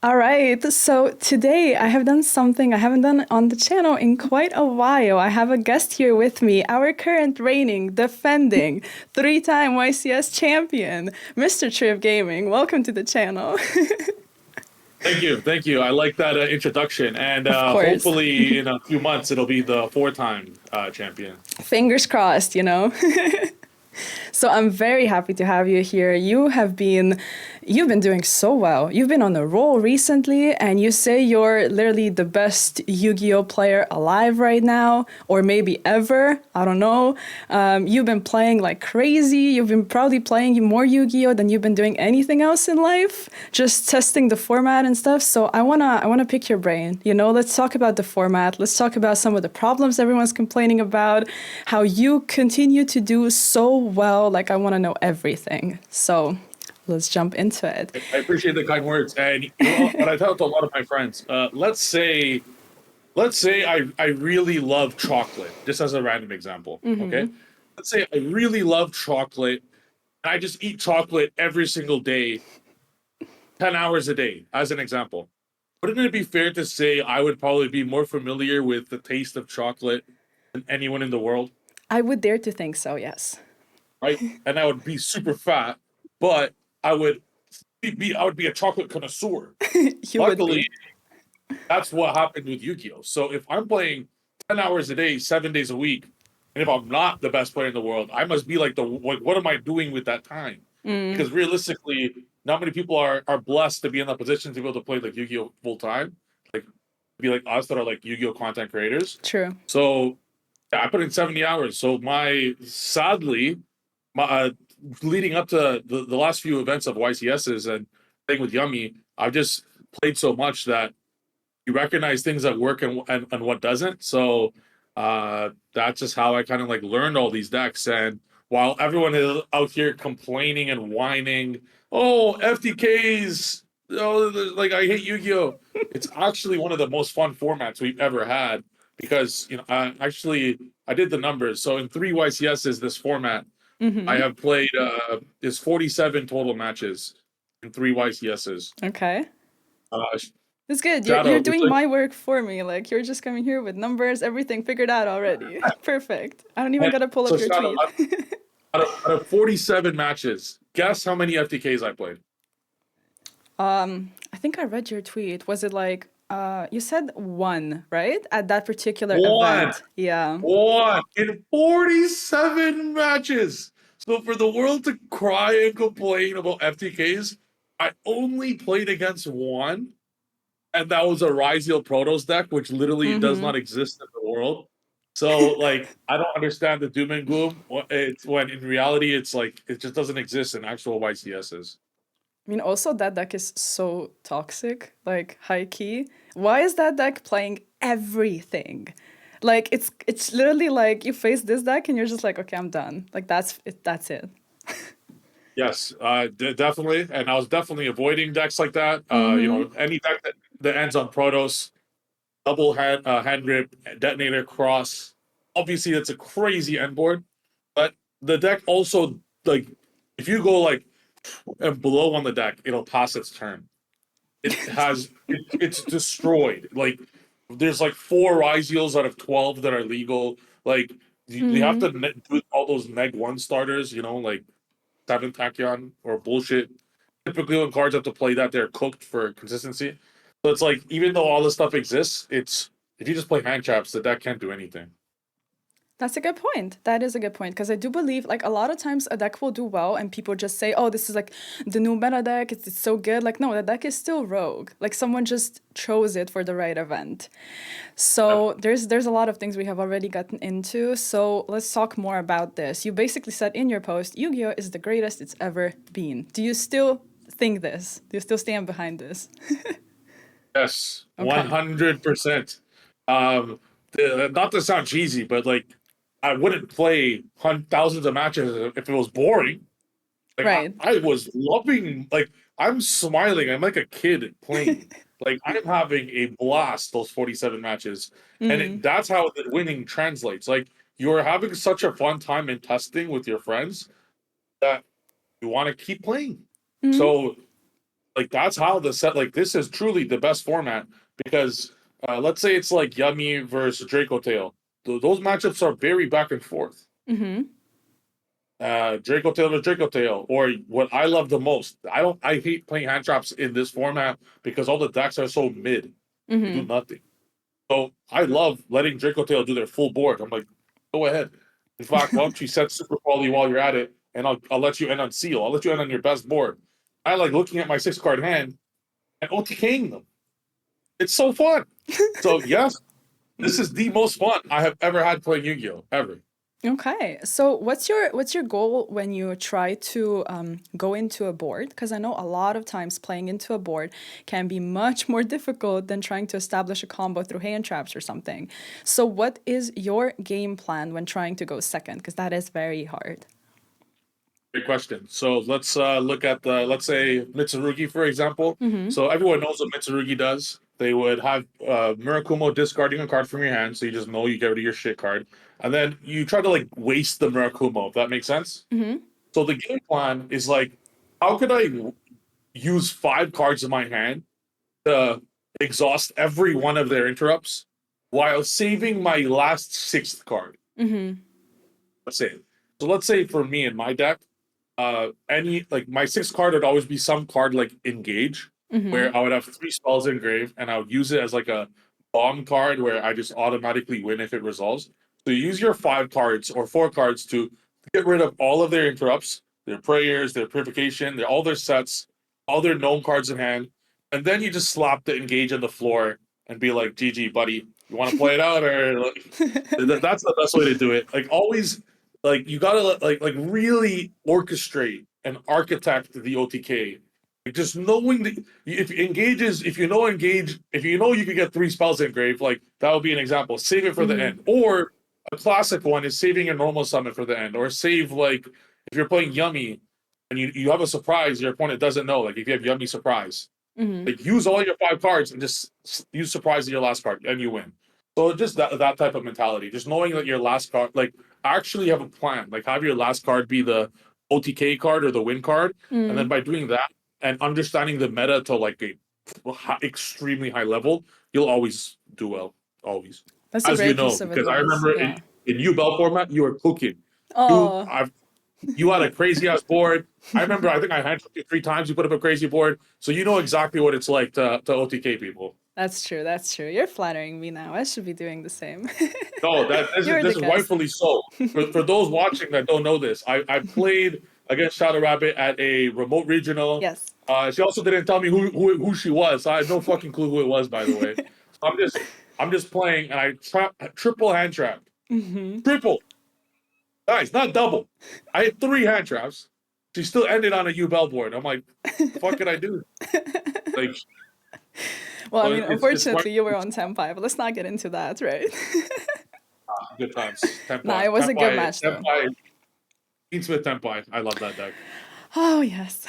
All right, so today I have done something I haven't done on the channel in quite a while. I have a guest here with me, our current reigning, defending, three-time YCS champion, Mr. Trip Gaming. Welcome to the channel. Thank you. Thank you. I like that introduction. And Of course. hopefully, in a few months, it'll be the four-time champion. Fingers crossed. So I'm very happy to have you here. You've been doing so well. You've been on a roll recently, and you say you're literally the best Yu-Gi-Oh player alive right now, or maybe ever. I don't know. You've been playing like crazy. You've been probably playing more Yu-Gi-Oh than you've been doing anything else in life, just testing the format and stuff. So I wanna pick your brain. Let's talk about the format. Let's talk about some of the problems everyone's complaining about, how you continue to do so well. Like, I want to know everything. So let's jump into it. I appreciate the kind words. And what I tell to a lot of my friends, let's say I really love chocolate, just as a random example. Okay. Let's say I really love chocolate and I just eat chocolate every single day, 10 hours a day, as an example. Wouldn't it be fair to say I would probably be more familiar with the taste of chocolate than anyone in the world? I would dare to think so, yes. Right? And I would be super fat, but I would I would be a chocolate connoisseur. You would Luckily, be. that's what happened with Yu-Gi-Oh. So if I'm playing 10 hours a day, 7 days a week, and if I'm not the best player in the world, I must be like what am I doing with that time? Because realistically, not many people are blessed to be in that position to be able to play like Yu-Gi-Oh full time. Like be like us that are like Yu-Gi-Oh content creators. True. So yeah, I put in 70 hours. So my sadly, my leading up to the last few events of YCSs and playing with Yummy, I've just played so much that you recognize things that work and what doesn't. So that's just how I kind of like learned all these decks. And while everyone is out here complaining and whining, oh FTKs, oh like I hate Yu-Gi-Oh, it's actually one of the most fun formats we've ever had because I did the numbers. So in three YCSs, this format I Mm-hmm. have played is 47 total matches in three YCSs. Okay. Uh, It's good. You're Shadow, it's doing like my work for me. Like, you're just coming here with numbers, everything figured out already. Perfect. I don't even and gotta pull so up your Shadow, tweet. out of 47 matches, guess how many FTKs I played? I think I read your tweet. Was it like you said one, right? At that particular One, event. Yeah. one in 47 matches. So for the world to cry and complain about FTKs, I only played against one, and that was a Ryziel Protos deck, which literally does Mm-hmm. not exist in the world. So like, I don't understand the doom and gloom. It's when in reality, it's like it just doesn't exist in actual YCSs. I mean, also that deck is so toxic, like high key. Why is that deck playing everything? Like it's literally like you face this deck and you're just like, okay, I'm done. Like that's it. That's it. Yes, definitely, and I was definitely avoiding decks like that. Mm-hmm. Any deck that ends on Protos, double hand rip, detonator cross. Obviously, that's a crazy end board, but the deck also like if you go like and below on the deck, it'll pass its turn. It's destroyed. Like there's like four Ryziels out of 12 that are legal. Like you have Mm-hmm. to do all those neg one starters. Like seven Tachyon or bullshit. Typically, when cards have to play that, they're cooked for consistency. So it's like even though all this stuff exists, it's if you just play hand traps, the deck can't do anything. That's a good point. That is a good point because I do believe like a lot of times a deck will do well and people just say, "Oh, this is like the new meta deck. It's so good." Like no, the deck is still rogue. Like someone just chose it for the right event. Uh, So there's a lot of things we have already gotten into. So let's talk more about this. You basically said in your post, Yu-Gi-Oh is the greatest it's ever been. Do you still think this? Do you still stand behind this? yes, Okay. 100%. Um, not to sound cheesy, but like I wouldn't play thousands of matches if it was boring. Like I, Right. I was loving, like I'm smiling. I'm like a kid playing. Like I'm having a blast those 47 matches, and Mm-hmm. that's how the winning translates. Like you're having such a fun time in testing with your friends that you want to keep playing. Mm-hmm. So like that's how the set like this is truly the best format because let's say it's like Yummy versus Draco Tail. Those matchups are very back and forth. Mm-hmm. Draco Tail to Draco Tail, or what I love the most. I hate playing hand traps in this format because all the decks are so mid. They do Mm-hmm. nothing. So I love letting Draco Tail do their full board. I'm like, go ahead. In fact, why don't you set super quality while you're at it, and I'll let you end on seal. I'll let you end on your best board. I like looking at my 6 card hand and OTKing them. It's so fun. So yes, this is the most fun I have ever had playing Yu-Gi-Oh! Ever. Okay, so what's your goal when you try to go into a board? Because I know a lot of times playing into a board can be much more difficult than trying to establish a combo through hand traps or something. So what is your game plan when trying to go second? Because that is very hard. Great question. So let's look at the let's say Mitsurugi for example. Mm-hmm. So everyone knows what Mitsurugi does. They would have Murakumo discarding a card from your hand, so you just know you get rid of your shit card, and then you try to like waste the Murakumo. If that makes sense. Mm-hmm. So the game plan is like, how could I use 5 cards in my hand to exhaust every one of their interrupts while saving my last 6th card? Mm-hmm. Let's say. So let's say for me in my deck, any like my 6th card would always be some card like engage, Mm-hmm. where I would have 3 spells engraved, and I would use it as like a bomb card where I just automatically win if it resolves. So you use your 5 cards or 4 cards to get rid of all of their interrupts, their prayers, their purification, all their sets, all their known cards in hand, and then you just slap the engage on the floor and be like, "GG, buddy, you want to play it out?" Or like, that's the best way to do it. Like always, like you gotta like really orchestrate and architect the OTK. Like just knowing that if engages, if you know engage, if you know you could get 3 spells engraved, like that would be an example. Save it for the Mm-hmm. end. Or a classic one is saving a normal summon for the end. Or save like if you're playing Yummy and you have a surprise your opponent doesn't know. Like if you have Yummy surprise, Mm-hmm. like use all your 5 cards and just use surprise in your last card and you win. So just that type of mentality, just knowing that your last card, like actually have a plan, like have your last card be the OTK card or the win card, and then Mm. by doing that and understanding the meta to like a extremely high level, you'll always do well, always, That's a as you great know, piece of because I advice. remember Yeah. in UBell format you were cooking. You Oh, I've you had a crazy ass board. I remember. I think I handed you 3 times. You put up a crazy board, so you know exactly what it's like to OTK people. that's true. That's true. You're flattering me now. I should be doing the same. No, that You're the this is guest. rightfully so. For those watching that don't know this, I played against Shadow Rabbit at a remote regional. Yes. She also didn't tell me who she was. So I had no fucking clue who it was, by the way. So I'm just playing, and I triple hand trapped. Hmm. Triple, guys, not double. I had 3 hand traps. She still ended on a U Bell board. I'm like, the fuck could I do? Like, Well, I so mean, it's quite unfortunately, you were on 10-5, but let's not get into that, right? good times. Nah, Tempai, it was a good match, though. Tempai, Dean Smith Tempai. I love that deck. Oh, yes.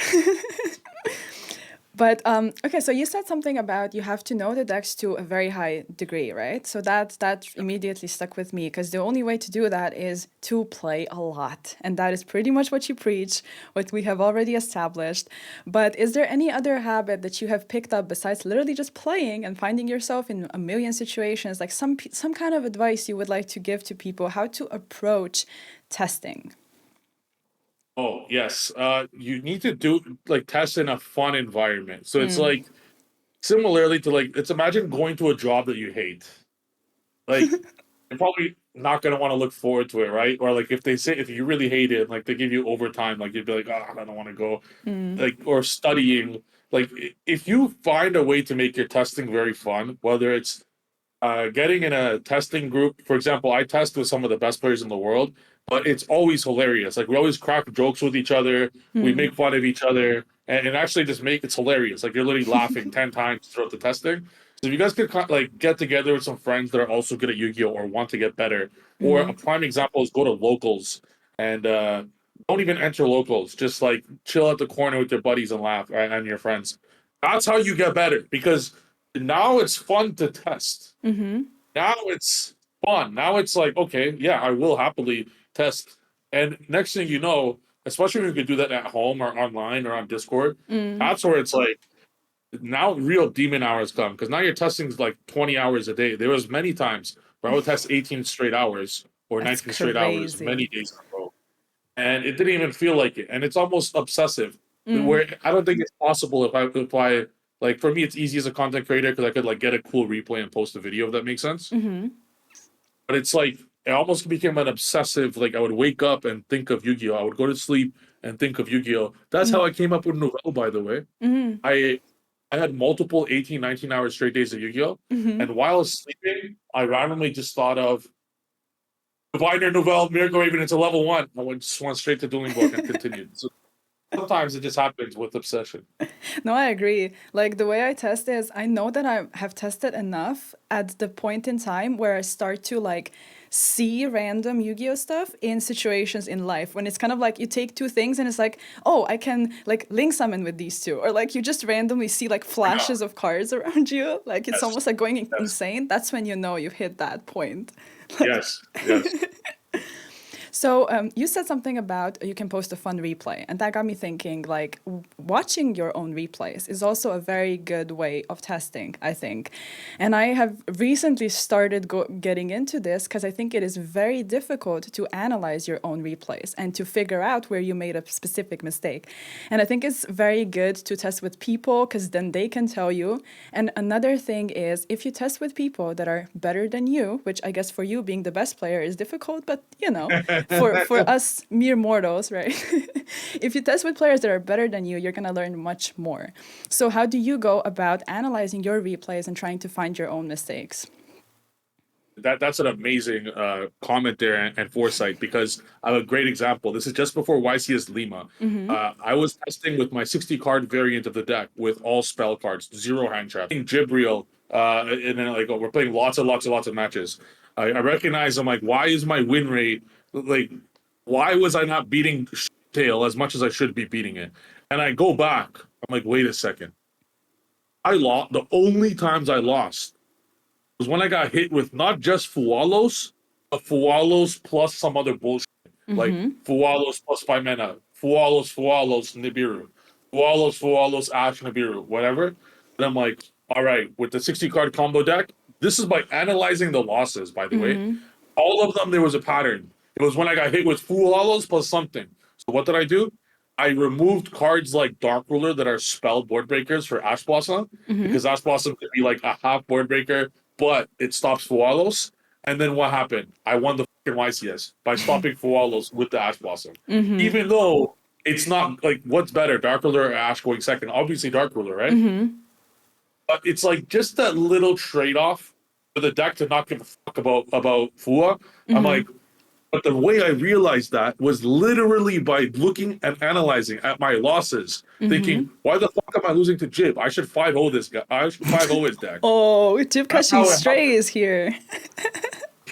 But okay, so you said something about you have to know the decks to a very high degree, right? So that immediately stuck with me because the only way to do that is to play a lot, and that is pretty much what you preach, what we have already established. But is there any other habit that you have picked up besides literally just playing and finding yourself in a million situations, like some kind of advice you would like to give to people how to approach testing? Oh yes, you need to do like test in a fun environment. So it's Mm. like similarly to like it's imagine going to a job that you hate. Like you're probably not gonna want to look forward to it, right? Or like if they say if you really hate it, like they give you overtime, like you'd be like, oh, I don't want to go. Mm. Like or studying, like if you find a way to make your testing very fun, whether it's getting in a testing group. For example, I test with some of the best players in the world, but it's always hilarious. Like we always crack jokes with each other, we Mm. make fun of each other, and actually just make it's hilarious. Like you're literally laughing 10 times throughout the testing. So if you guys could like get together with some friends that are also good at Yu-Gi-Oh or want to get better, or a Mm. prime example is go to locals and don't even enter locals. Just like chill at the corner with your buddies and laugh and your friends. That's how you get better because now it's fun to test. Mm-hmm. Now it's fun. Now it's like, okay, yeah, I will happily test. And next thing you know, especially when you can do that at home or online or on Discord, Mm. that's where it's like now real demon hours come because now you're testing like 20 hours a day. There was many times where I would test 18 straight hours or That's 19 straight hours many crazy. days in a row, and it didn't even feel like it. And it's almost obsessive. Mm, Where I don't think it's possible if I like for me it's easy as a content creator because I could like get a cool replay and post a video if that makes sense. mm-hmm, But it's like it almost became an obsessive. Like I would wake up and think of Yu-Gi-Oh. I would go to sleep and think of Yu-Gi-Oh. That's how I came up with Novel, by the way. mm-hmm, I I had multiple 18, 19 hour straight days of Yu-Gi-Oh! mm-hmm. And while I was sleeping, I randomly just thought of Diviner Novel, Miracle Raven into level one. Just went straight to Dueling Book and continued. So sometimes it just happens with obsession. No, I agree. Like the way I test is I know that I have tested enough at the point in time where I start to like see random Yu-Gi-Oh stuff in situations in life when it's kind of like you take two things and it's like, oh, I can like link summon with these two. Or like you just randomly see like Yeah. flashes of cards around you. Like it's Yes. almost like going Yes. insane. That's when you know you've hit that point. Like Yes. Yes. so you said something about you can post a fun replay, and that got me thinking. Like watching your own replays is also a very good way of testing, I think. And I have recently started getting into this because I think it is very difficult to analyze your own replays and to figure out where you made a specific mistake. And I think it's very good to test with people because then they can tell you. And another thing is if you test with people that are better than you, which I guess for you being the best player is difficult, but you know for us mere mortals, right? If you test with players that are better than you, you're going to learn much more. So how do you go about analyzing your replays and trying to find your own mistakes? That's an amazing comment there and foresight because I have a great example. This is just before YCS Lima. Mm-hmm. I was testing with my 60 card variant of the deck with all spell cards, zero hand trap, Jibriel, and then like we're playing lots and lots and lots of matches. I recognize I'm like, why is my win rate like? Why was I not beating Tail as much as I should be beating it? And I go back. I'm like, wait a second. I lost. The only times I lost was when I got hit with not just Fualos, but Fualos plus some other bullshit. Like Mm-hmm. Fualos plus Pimena, Fualos, Nibiru, Fualos, Ash, Nibiru, whatever. And I'm like, all right, with the 60 card combo deck, this is by analyzing the losses, by the way. Mm-hmm. All of them, there was a pattern. It was when I got hit with Fualos plus something. So what did I do? I removed cards like Dark Ruler that are spell board breakers for Ash Blossom Mm-hmm. because Ash Blossom could be like a half board breaker, but it stops Fualos. And then what happened? I won the fucking YCS by stopping Fualos with the Ash Blossom. Mm-hmm. Even though it's not like what's better, Dark Ruler or Ash going second? Obviously Dark Ruler, right? Mm-hmm. But it's like just that little trade-off for the deck to not give a fuck about Fua. I'm Mm-hmm. like, but the way I realized that was literally by looking and analyzing at my losses, Mm-hmm. thinking, why the fuck am I losing to Jib? I should 5-0 this guy. I should 5-0 his deck. Oh, tip That's catching how it happened. strays here.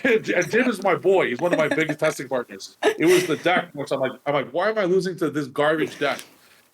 And Jib is my boy. He's one of my biggest testing partners. It was the deck which I'm like, why am I losing to this garbage deck?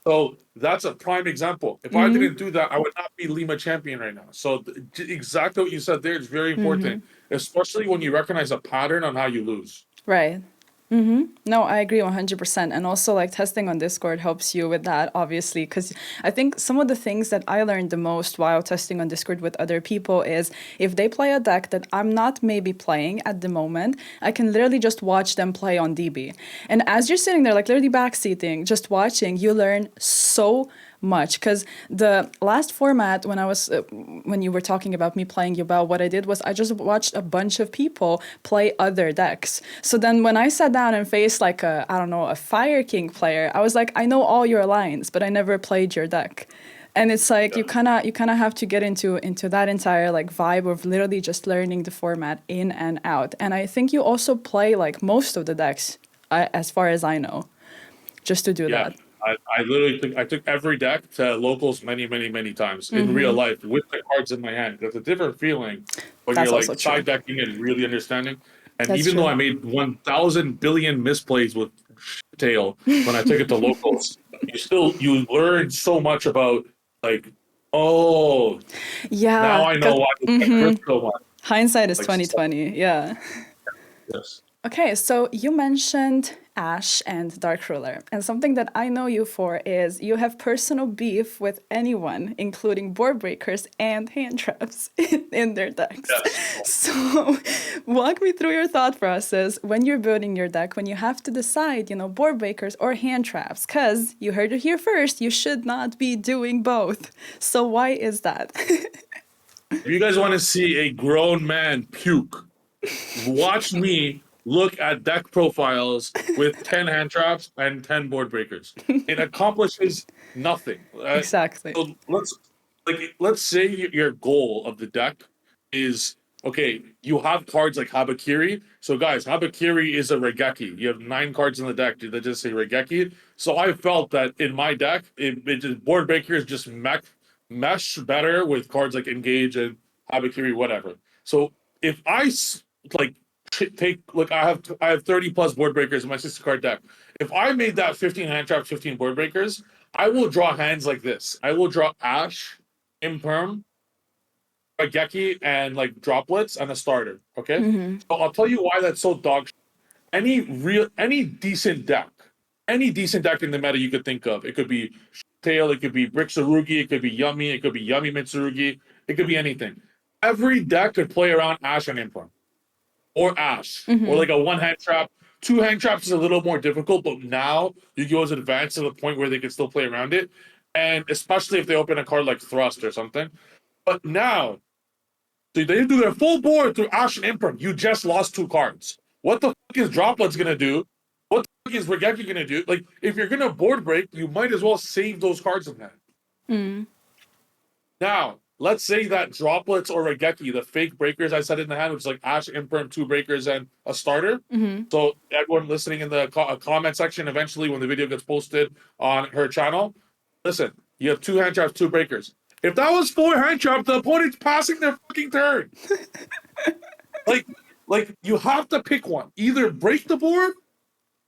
So that's a prime example. If I Mm-hmm. didn't do that, I would not be Lima champion right now. So exactly what you said there is very Mm-hmm. important, especially when you recognize a pattern on how you lose. Right. Mm-hmm. No, I agree 100%. And also, like, testing on Discord helps you with that, obviously, because I think some of the things that I learned the most while testing on Discord with other people is if they play a deck that I'm not maybe playing at the moment, I can literally just watch them play on DB. And as you're sitting there, like, literally backseating, just watching, you learn so much because the last format when you were talking about me playing Yubel, what I did was I just watched a bunch of people play other decks. So then when I sat down and faced like a I don't know a Fire King player, I was like, I know all your lines, but I never played your deck. And it's like Yeah. you kind of have to get into that entire like vibe of literally just learning the format in and out. And I think you also play like most of the decks, as far as I know, just to do Yeah, that. I literally took every deck to locals many, many, many times in real life with the cards in my hand. There's a different feeling when you're That's also like true. side decking and really understanding. And That's even though true. I made 1,000 billion misplays with tail when I took it to locals, you learn so much about like, oh, now Yeah, I know 'cause why this deck hurts so much. hindsight is Like stuff 2020. Yeah. like this. Okay, so you mentioned Ash and Dark Ruler, and something that I know you for is you have personal beef with anyone, including board breakers and hand traps in their decks. Yes. So, walk me through your thought process when you're building your deck, when you have to decide, board breakers or hand traps, because you heard it here first, you should not be doing both. So, why is that? If you guys want to see a grown man puke, watch me look at deck profiles with 10 hand traps and 10 board breakers. It accomplishes nothing. Exactly. So let's say your goal of the deck is okay, you have cards like Habakiri. So guys, Habakiri is a Regeki. You have 9 cards in the deck that just say Regeki. So I felt that in my deck, it just board breakers just mesh better with cards like Engage and Habakiri, whatever. So if like take look, I have 30 plus board breakers in my 60 card deck. If I made that 15 hand traps, 15 board breakers, I will draw hands like this. I will draw Ash, Imperm, a Geki, and like droplets and a starter. Okay. So I'll tell you why that's so dog. Any decent deck in the meta you could think of. It could be Tail, it could be Brick Sarugi, it could be Yummy, it could be Yummy Mitsurugi, it could be anything. Every deck could play around Ash and Imperm or Ash, or like a one hand trap. Two hand traps is a little more difficult, but now Yu-Gi-Oh! Is advanced to the point where they can still play around it. And especially if they open a card like Thrust or something. But now, so they do their full board through Ash and Imperm. You just lost 2 cards. What the fuck is Droplets gonna do? What the fuck is Regeki gonna do? Like, if you're gonna board break, you might as well save those cards in hand. Now, let's say that Droplets or Regeki, the fake breakers I said in the hand, which is like Ash, Imperm, 2 breakers, and a starter. So everyone listening in the comment section, eventually when the video gets posted on her channel, listen, you have 2 hand traps, 2 breakers. If that was 4 hand traps, the opponent's passing their fucking turn. like, like you have to pick one. Either break the board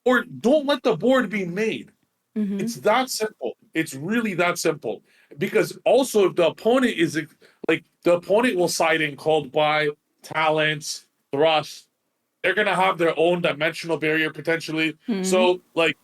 or don't let the board be made. It's that simple. It's really that simple. Because also, if the opponent is like the opponent will side in called by talents, thrust. They're gonna have their own dimensional barrier potentially. So like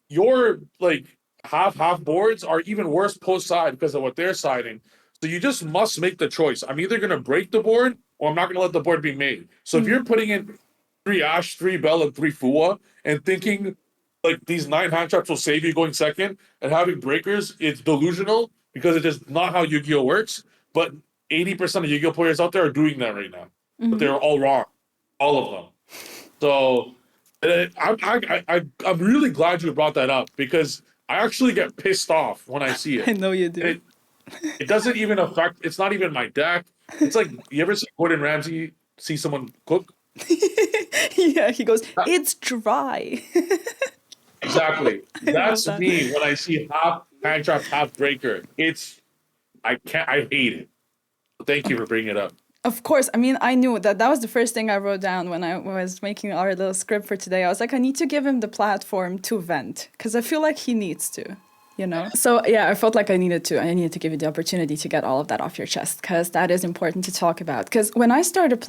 your like half boards are even worse post side because of what they're siding. So you just must make the choice. I'm either gonna break the board or I'm not gonna let the board be made. So if you're putting in 3 Ash, 3 Bell, and 3 Fua, and thinking like these 9 hand traps will save you going second and having breakers, it's delusional because it's just not how Yu-Gi-Oh works. But 80% of Yu-Gi-Oh players out there are doing that right now, but they're all wrong, all of them. So I'm really glad you brought that up because I actually get pissed off when I see I it. know you do. It doesn't even affect. It's not even my deck. It's like you ever see Gordon Ramsay see someone cook? Yeah, he goes, it's dry. Exactly. I love That's that. me when I see half hand trap, half breaker. I can't. I hate it. Thank you for bringing it up. Of course, I mean, I knew that was the first thing I wrote down when I was making our little script for today. I was like, I need to give him the platform to vent because I feel like he needs to. So yeah, I felt like I needed to give you the opportunity to get all of that off your chest because that is important to talk about. Because when I started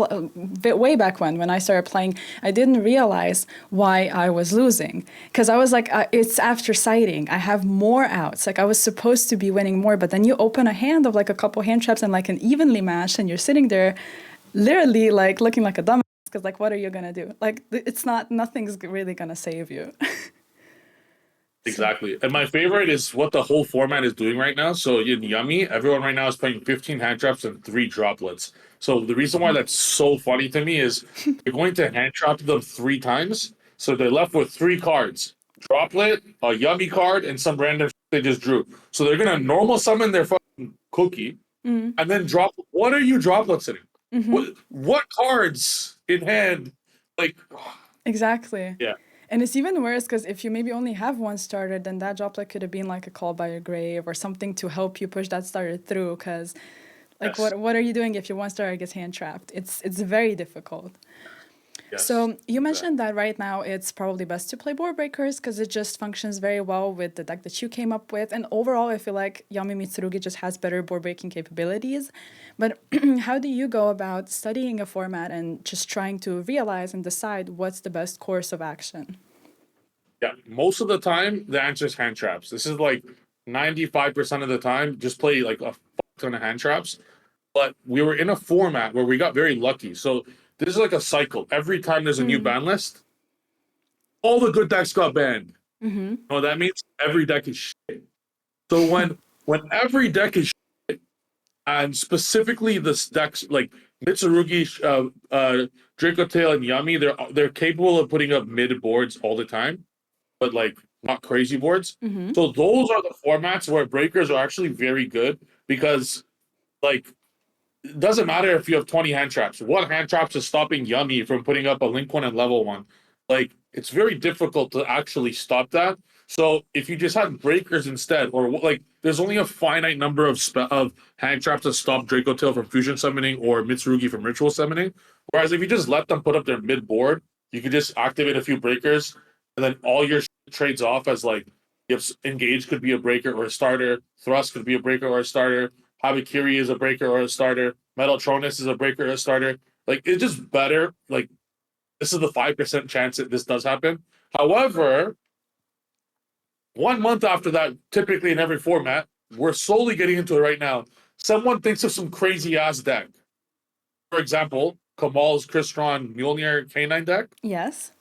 way back when I started playing, I didn't realize why I was losing because I was like, it's after sighting. I have more outs. Like I was supposed to be winning more, but then you open a hand of like a couple hand traps and like an evenly matched, and you're sitting there, literally like looking like a dumbass because like, what are you gonna do? Like nothing's really gonna save you. Exactly. And my favorite is what the whole format is doing right now. So in Yummy, everyone right now is playing 15 hand traps and 3 droplets. So the reason why that's so funny to me is they're going to hand trap them 3 times. So they're left with 3 cards. Droplet, a Yummy card, and some random they just drew. So they're gonna normal summon their fucking cookie and then drop. What are you droplets sitting? What cards in hand? Like, Exactly. yeah. And it's even worse because if you maybe only have one starter, then that droplet could have been like a call by your grave or something to help you push that starter through. Because, like, Yes. what are you doing if your one starter gets hand trapped? It's very difficult. Yes, So you exactly. mentioned that right now it's probably best to play board breakers because it just functions very well with the deck that you came up with. And overall, I feel like Yami Mitsurugi just has better board breaking capabilities. But how do you go about studying a format and just trying to realize and decide what's the best course of action? Yeah, most of the time the answer is hand traps. This is like 95% of the time, just play like a fuck ton of hand traps. But we were in a format where we got very lucky. So this is like a cycle. Every time there's a new ban list, all the good decks got banned. Mm-hmm. You know what that means? Every deck is shit. So when every deck is shit, and specifically this decks like Mitsurugi, Draco Tail, and Yami, they're capable of putting up mid boards all the time, but like not crazy boards. Mm-hmm. So those are the formats where breakers are actually very good because like it doesn't matter if you have 20 hand traps. What hand traps is stopping Yummy from putting up a link one and level one? Like it's very difficult to actually stop that. So if you just had breakers instead, or like there's only a finite number of of hand traps that stop Draco Tail from fusion summoning or Mitsurugi from ritual summoning. Whereas if you just let them put up their mid board, you could just activate a few breakers, and then all your trades off as like if engage could be a breaker or a starter, thrust could be a breaker or a starter, Habakiri is a breaker or a starter. Metaltronus is a breaker or a starter. Like it's just better. Like this is the 5% chance that this does happen. However, 1 month after that, typically in every format, we're slowly getting into it right now. Someone thinks of some crazy ass deck. For example, Kamal's Crystron Mjolnir K9 deck. Yes.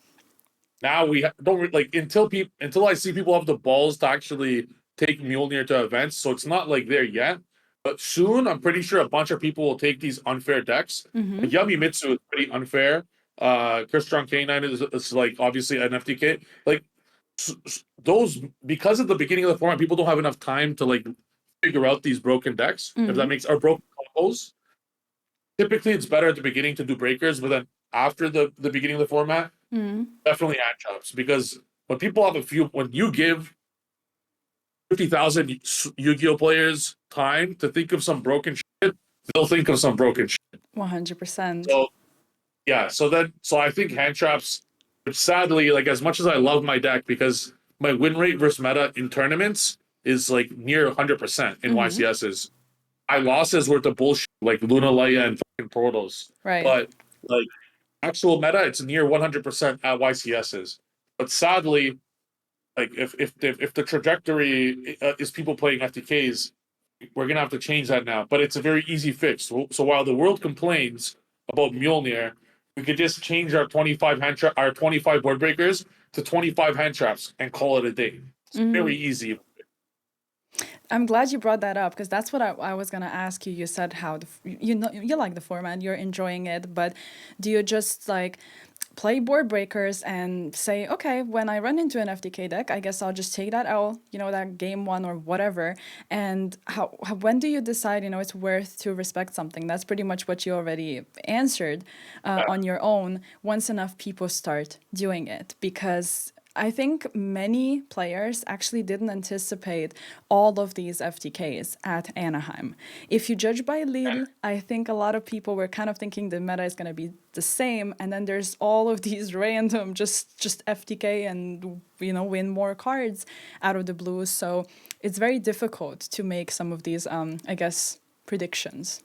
Now we don't like until I see people have the balls to actually take Mjolnir to events. So it's not like there yet. But soon, I'm pretty sure a bunch of people will take these unfair decks. Mm-hmm. Yummy Mitsu is pretty unfair. Crystron K9 is like obviously an FTK. Like those because at the beginning of the format, people don't have enough time to like figure out these broken decks. If Mm-hmm. that makes or broken combos. Typically, it's better at the beginning to do breakers, but then after the beginning of the format, Mm-hmm. definitely hand chops because when people have a few, when you give 50,000 Yu-Gi-Oh players time to think of some broken shit, they'll think of some broken shit. 100%. So yeah, so I think hand traps, which sadly, like as much as I love my deck because my win rate versus meta in tournaments is like near 100% in Mm-hmm. YCSs. My losses were to bullshit like Luna Leia and fucking Protos, Right. but like actual meta, it's near 100% at YCSs. But sadly, like if the trajectory is people playing FTKs, we're gonna have to change that now. But it's a very easy fix. So while the world complains about Mjolnir, we could just change our 25 board breakers to 25 hand traps and call it a day. It's Mm-hmm. very easy. I'm glad you brought that up because that's what I was gonna ask you. You said how you know you like the format, you're enjoying it, but do you just like play board breakers and say, okay, when I run into an FTK deck, I guess I'll just take that L, that game one or whatever. And when do you decide, it's worth to respect something? That's pretty much what you already answered on your own once enough people start doing it. Because I think many players actually didn't anticipate all of these FTKs at Anaheim. If you judge by Lille, I think a lot of people were kind of thinking the meta is going to be the same, and then there's all of these random just FTK and win more cards out of the blue. So it's very difficult to make some of these I guess predictions.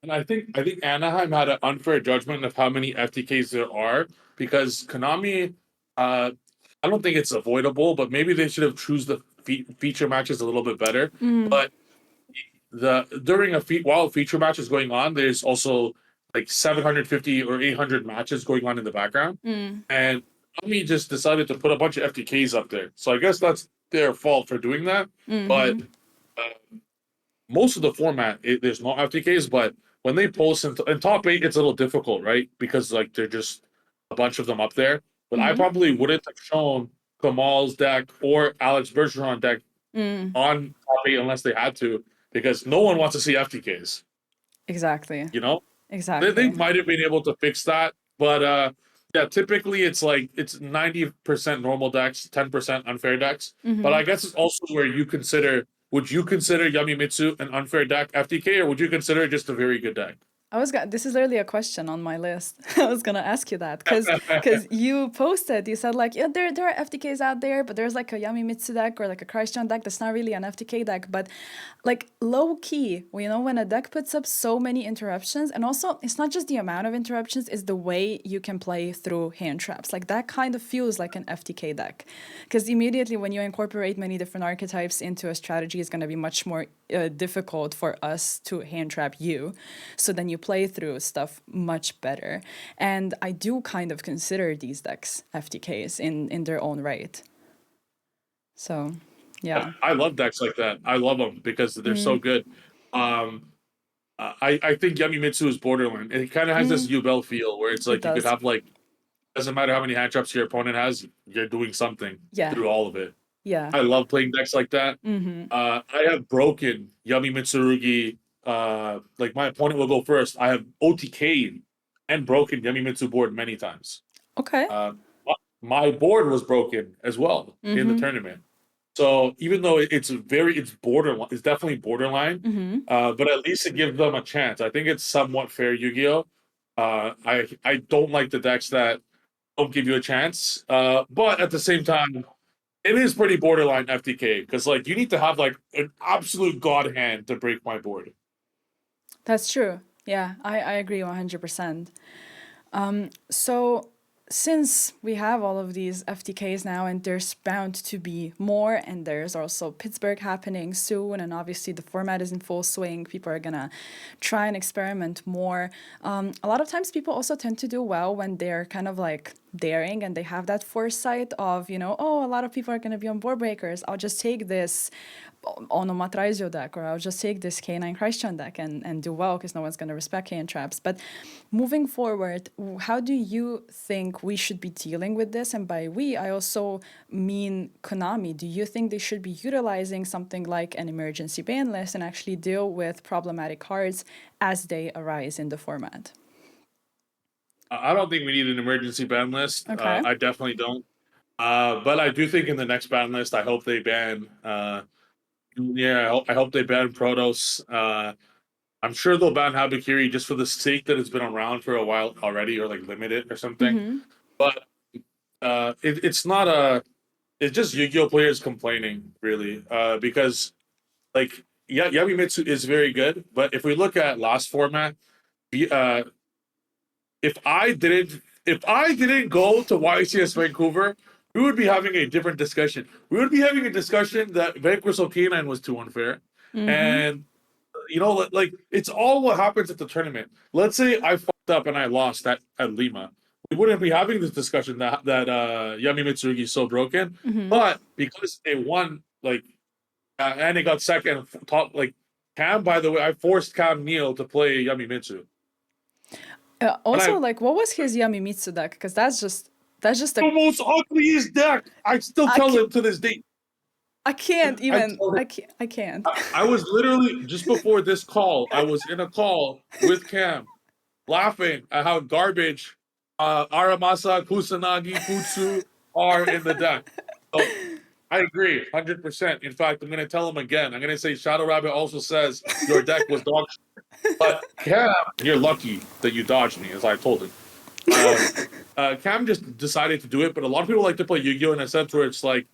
And I think Anaheim had an unfair judgment of how many FTKs there are because Konami. I don't think it's avoidable, but maybe they should have choose the feature matches a little bit better. But the during while a feature match is going on, there's also like 750 or 800 matches going on in the background, Mm, and Konami just decided to put a bunch of FTKs up there. So I guess that's their fault for doing that. But mm-hmm, most of the format, there's no FTKs, but when they post in top eight, it's a little difficult, right? Because like they're just a bunch of them up there. But I mm-hmm, probably wouldn't have shown Kamal's deck or Alex Bergeron deck mm, on top eight unless they had to, because no one wants to see FTKs. exactly. You know, they Exactly. might have been able to fix that, but yeah, typically it's like it's 90% normal decks, 10% unfair decks. But Mm-hmm. I guess it's also where you consider. Would you consider Yami Mitsu an unfair deck FTK, or would you consider it just a very good deck? This is literally a question on my list. I was gonna ask you that because you posted, you said like, yeah, there are FTKs out there, but there's like a Yamimitsu deck or like a Christian deck that's not really an FTK deck, but like low key, you know, when a deck puts up so many interruptions, and also it's not just the amount of interruptions, it's the way you can play through hand traps. Like that kind of feels like an FTK deck, because immediately when you incorporate many different archetypes into a strategy, it's gonna be much more difficult for us to hand trap you. So then you play through stuff much better. And I do kind of consider these decks FTKs in their own right. So, yeah. I love decks like that. I love them because they're so good. I think Yamimitsu is borderline. It kind of has this Yubel feel where it's It like you could does. have like, doesn't matter how many hand traps your opponent has, you're doing something Yeah. through all of it. Yeah. I love playing decks like that. I have broken Yami Mitsurugi. Like my opponent will go first. I have OTK'd and broken Yamimitsu board many times. Okay. My board was broken as well in the tournament. So even though it's borderline, it's definitely borderline. But at least it gives them a chance. I think it's somewhat fair, Yu-Gi-Oh. I don't like the decks that don't give you a chance. But at the same time, it is pretty borderline FTK because like you need to have like an absolute god hand to break my board. That's true. Yeah, I agree 100%. So since we have all of these FTKs now, and there's bound to be more, and there's also Pittsburgh happening soon, and obviously the format is in full swing, people are gonna try and experiment more. A lot of times people also tend to do well when they're kind of like daring and they have that foresight of, you know, oh, a lot of people are going to be on board breakers. I'll just take this Ono Matraizio deck, or I'll just take this K9 Christian deck and do well because no one's going to respect hand traps. But moving forward, how do you think we should be dealing with this? And by we, I also mean Konami. Do you think they should be utilizing something like an emergency ban list and actually deal with problematic cards as they arise in the format? I don't think we need an emergency ban list. Okay. I definitely don't. But I do think in the next ban list, I hope they ban. I hope they ban Protoss. I'm sure they'll ban Habakiri just for the sake that it's been around for a while already, or like limited or something. But it's not a. It's just Yu-Gi-Oh players complaining, really, because like Yamimitsu is very good, but if we look at last format, if I didn't go to YCS Vancouver, we would be having a different discussion. We would be having a discussion that Vanquisher K9 was too unfair. And you know, like it's all what happens at the tournament. Let's say I fucked up and I lost at Lima. We wouldn't be having this discussion that Yami Mitsurugi is so broken. But because they won, like, and they got second top, like Cam. By the way, I forced Cam Neal to play Yami Mitsu. Also, like, what was his Yamimitsu deck? Because that's just the most ugliest deck. I still tell him to this day. I can't even. I can't. I was literally just before this call. I was in a call with Cam, laughing at how garbage Aramasa, Kusanagi, Futsu are in the deck. So I agree, 100%. In fact, I'm going to tell him again. I'm going to say Shadow Rabbit also says your deck was dog shit. But Cam, you're lucky that you dodged me, as I told him. Cam just decided to do it, but a lot of people like to play Yu-Gi-Oh! In a sense where it's like,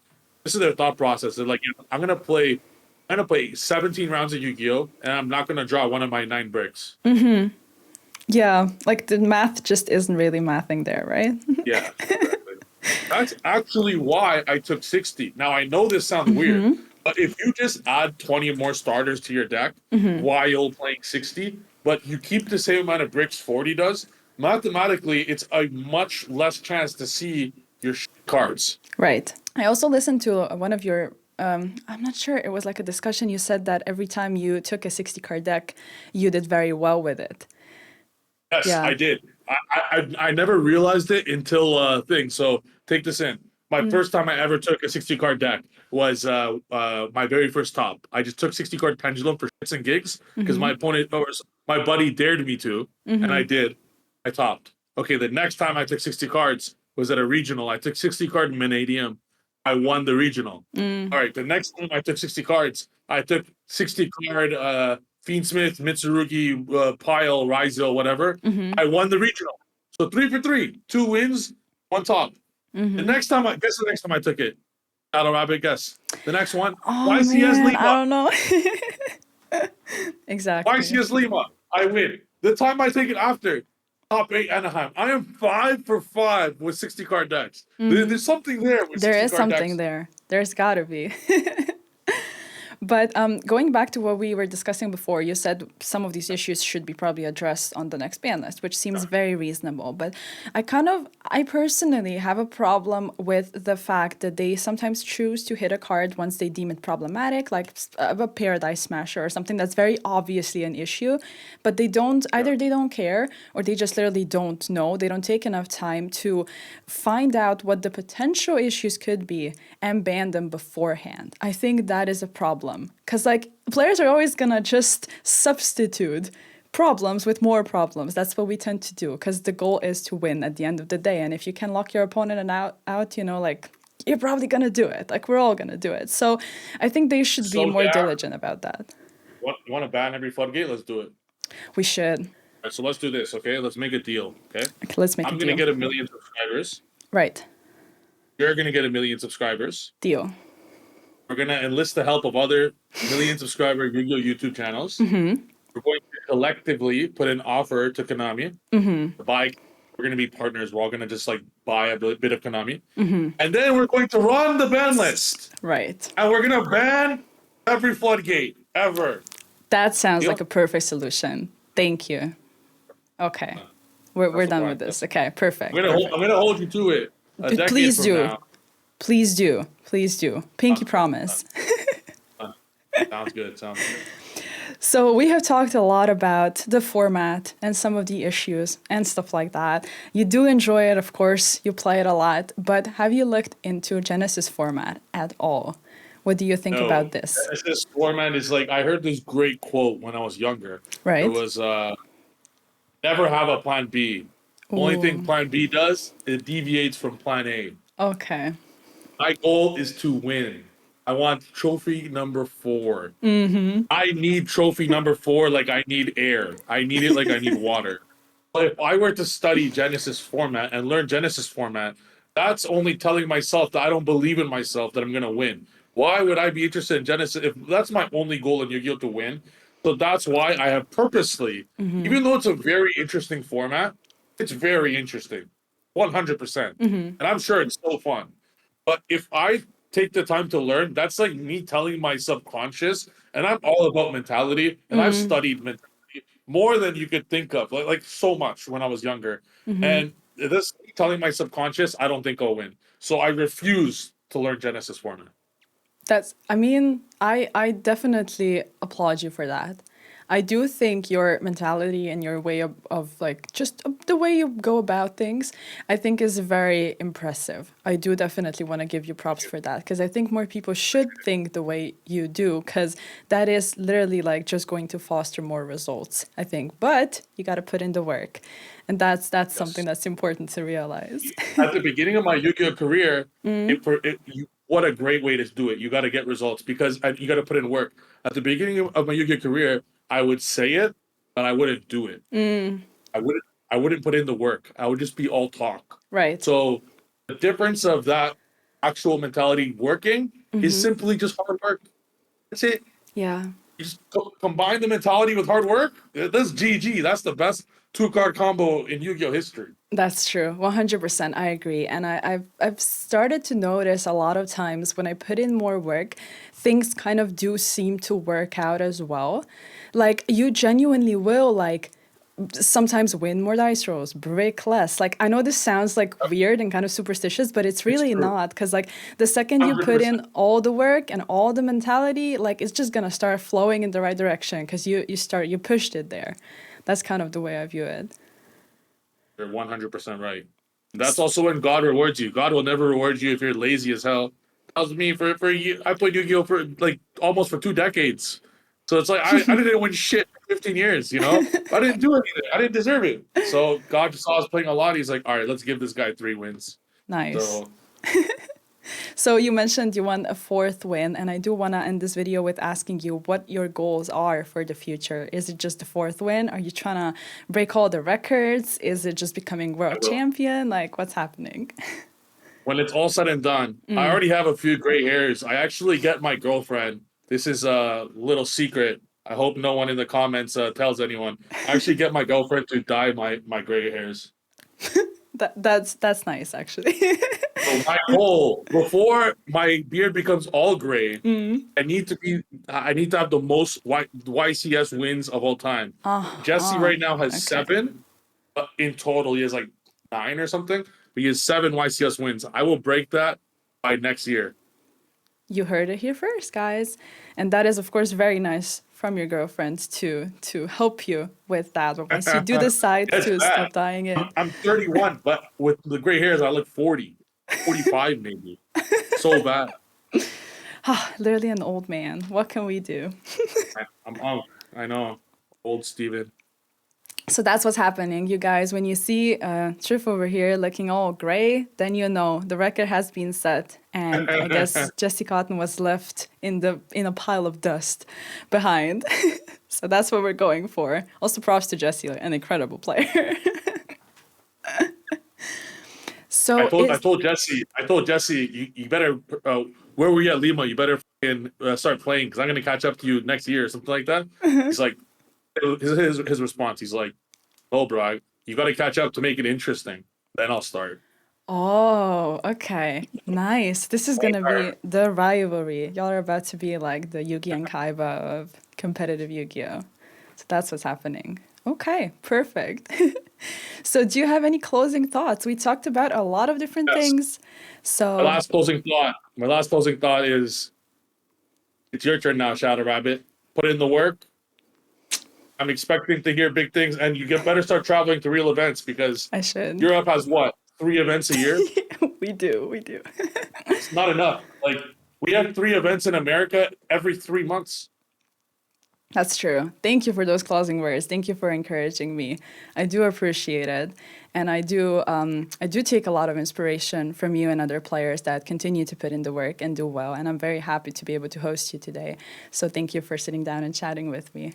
this is their thought process. They're like, I'm gonna play 17 rounds of Yu-Gi-Oh! And I'm not gonna draw one of my 9 bricks. Yeah, like the math just isn't really mathing there, right? Yeah, exactly. That's actually why I took 60. Now I know this sounds weird, but if you just add 20 more starters to your deck while playing 60, but you keep the same amount of bricks 40 does, mathematically it's a much less chance to see your cards. Right. I also listened to one of your, I'm not sure, it was like a discussion. You said that every time you took a 60 card deck, you did very well with it. Yes, yeah. I did. I never realized it until thing. So take this in. My first time I ever took a 60 card deck was my very first top. I just took 60 card Pendulum for shits and gigs because my opponent or my buddy dared me to, and I did. I topped. Okay, the next time I took 60 cards was at a regional. I took 60 card Manadium. I won the regional. All right, the next time I took 60 cards, I took 60 card Fiend Smith, Mitsurugi, Pyle, Rizzo, whatever. Mm-hmm. I won the regional. So 3 for 3, 2 wins, 1 top. Mm-hmm. The next time I took it. Battle Rabbit, guess. The next one, Oh YCS man, I Lima. don't know. Exactly. YCS Lima. I win. The time I take it after, top 8 Anaheim. I am 5 for 5 with 60 card decks. There's something there with There 60 is card something decks. there. There's gotta be. But going back to what we were discussing before, you said some of these issues should be probably addressed on the next ban list, which seems very reasonable. But I personally have a problem with the fact that they sometimes choose to hit a card once they deem it problematic, like a Paradise Smasher or something that's very obviously an issue, but they don't, either they don't care or they just literally don't know. They don't take enough time to find out what the potential issues could be and ban them beforehand. I think that is a problem. Because, like, players are always gonna just substitute problems with more problems. That's what we tend to do, because the goal is to win at the end of the day. And if you can lock your opponent out, you know, like, you're probably gonna do it. Like, we're all gonna do it. So I think they should be more diligent about that. You want to ban every floodgate? Let's do it. We should. All right, so let's do this, okay? Let's make a deal, okay? Okay, let's make a I'm deal. going to get 1 million subscribers. Right. You're going to get 1 million subscribers. Deal. We're going to enlist the help of other 1 million subscriber Yu-Gi-Oh! YouTube channels. Mm-hmm. We're going to collectively put an offer to Konami. Mm-hmm. We're going to be partners. We're all going to just like buy a bit of Konami. Mm-hmm. And then we're going to run the ban list. Right. And we're going to ban every floodgate ever. That sounds like a perfect solution. Thank you. Okay. We're done with this. Okay, perfect. I'm gonna hold you to it. A decade Please from do. now. Please do. Please do. Pinky promise. Sounds good. So we have talked a lot about the format and some of the issues and stuff like that. You do enjoy it, of course. You play it a lot. But have you looked into Genesis format at all? What do you think about this? Genesis format is like, I heard this great quote when I was younger. Right. It was, never have a plan B. The only thing plan B does, it deviates from plan A. Okay. My goal is to win. I want trophy number 4. Mm-hmm. I need trophy number 4 like I need air. I need it like I need water. But if I were to study Genesis format and learn Genesis format, that's only telling myself that I don't believe in myself that I'm going to win. Why would I be interested in Genesis if that's my only goal in Yu-Gi-Oh! To win? So that's why I have purposely, even though it's a very interesting format, it's very interesting, 100%. And I'm sure it's so fun. But if I take the time to learn, that's like me telling my subconscious, and I'm all about mentality, and I've studied mentality more than you could think of, like so much when I was younger. And this telling my subconscious, I don't think I'll win. So I refuse to learn Genesis format. I definitely applaud you for that. I do think your mentality and your way of like just the way you go about things, I think is very impressive. I do definitely want to give you props for that because I think more people should think the way you do because that is literally like just going to foster more results, I think. But you got to put in the work. And that's something that's important to realize. At the beginning of my Yu-Gi-Oh! Career, what a great way to do it. You got to get results because you got to put in work. At the beginning of my Yu-Gi-Oh! Career, I would say it, but I wouldn't do it. I wouldn't put in the work. I would just be all talk. Right. So the difference of that actual mentality working is simply just hard work. That's it. Yeah. You just combine the mentality with hard work. That's GG. That's the best 2-card combo in Yu-Gi-Oh! History. That's true. 100%. I agree. And I've started to notice a lot of times when I put in more work, things kind of do seem to work out as well. Like you genuinely will like sometimes win more dice rolls, break less. Like I know this sounds like weird and kind of superstitious, but it's really not because like the second you put in all the work and all the mentality, like it's just gonna start flowing in the right direction because you pushed it there. That's kind of the way I view it. You're 100% right. That's also when God rewards you. God will never reward you if you're lazy as hell. That was me for a year. I played Yu-Gi-Oh! For like almost for 2 decades. So it's like I didn't win shit for 15 years, you know? I didn't do anything. I didn't deserve it. So God saw us playing a lot. He's like, all right, let's give this guy 3 wins. Nice. So So you mentioned you want a fourth win, and I do want to end this video with asking you what your goals are for the future. Is it just the fourth win? Are you trying to break all the records? Is it just becoming I world will. champion? Like, what's happening? When it's all said and done, I already have a few gray hairs. I actually get my girlfriend. This is a little secret. I hope no one in the comments tells anyone. I actually get my girlfriend to dye my gray hairs. That's nice, actually. So my goal before my beard becomes all gray, I need to have the most YCS wins of all time. Jesse right now has Okay. 7, but in total he has like 9 or something. But he has 7 YCS wins. I will break that by next year. You heard it here first, guys. And that is, of course, very nice from your girlfriend to help you with that. But once you do decide That's to bad. stop dyeing it, I'm 31, but with the gray hairs, I look 40, 45 maybe. So bad. literally an old man. What can we do? I'm out. I know. Old Steven. So that's what's happening, you guys. When you see Triff over here looking all gray, then you know the record has been set. And I guess Jesse Cotton was left in a pile of dust behind. So that's what we're going for. Also, props to Jesse, an incredible player. So I told Jesse, you better, where were you at Lima? You better start playing because I'm going to catch up to you next year or something like that. He's like, his response, he's like, oh, bro, you got to catch up to make it interesting. Then I'll start. Oh, okay. Nice. This is gonna be the rivalry. Y'all are about to be like the Yugi and Kaiba of competitive Yu-Gi-Oh! So that's what's happening. Okay, perfect. So do you have any closing thoughts? We talked about a lot of different Yes. things. My So last closing thought is it's your turn now, Shadow Rabbit. Put in the work. I'm expecting to hear big things, and you better start traveling to real events because I should. Europe has what, 3 events a year? We do. It's not enough. Like we have 3 events in America every 3 months. That's true. Thank you for those closing words. Thank you for encouraging me. I do appreciate it, and I do take a lot of inspiration from you and other players that continue to put in the work and do well. And I'm very happy to be able to host you today. So thank you for sitting down and chatting with me.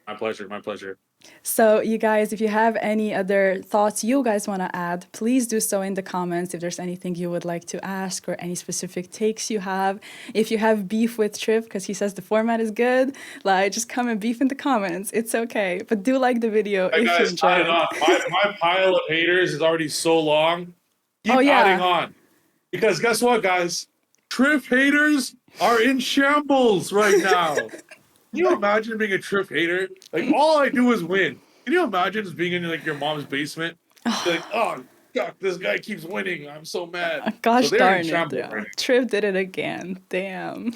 My pleasure. My pleasure. So, you guys, if you have any other thoughts you guys want to add, please do so in the comments. If there's anything you would like to ask or any specific takes you have, if you have beef with Triff because he says the format is good, like just come and beef in the comments. It's okay, but do like the video Hey if you guys, enjoy adding it. on. My pile of haters is already so long. Keep Oh adding yeah, on. Because guess what, guys? Triff haters are in shambles right now. Can you imagine being a Triff hater? Like all I do is win. Can you imagine just being in like your mom's basement? Be like, oh God, this guy keeps winning. I'm so mad. So gosh they're in darn it, shambles yeah. right Triff did it again. Damn.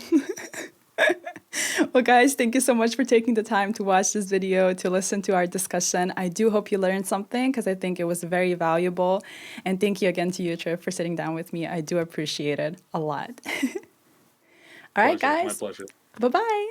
Well, guys, thank you so much for taking the time to watch this video, to listen to our discussion. I do hope you learned something because I think it was very valuable. And thank you again to you, Triff, for sitting down with me. I do appreciate it a lot. All right, now. My guys. pleasure. Bye-bye.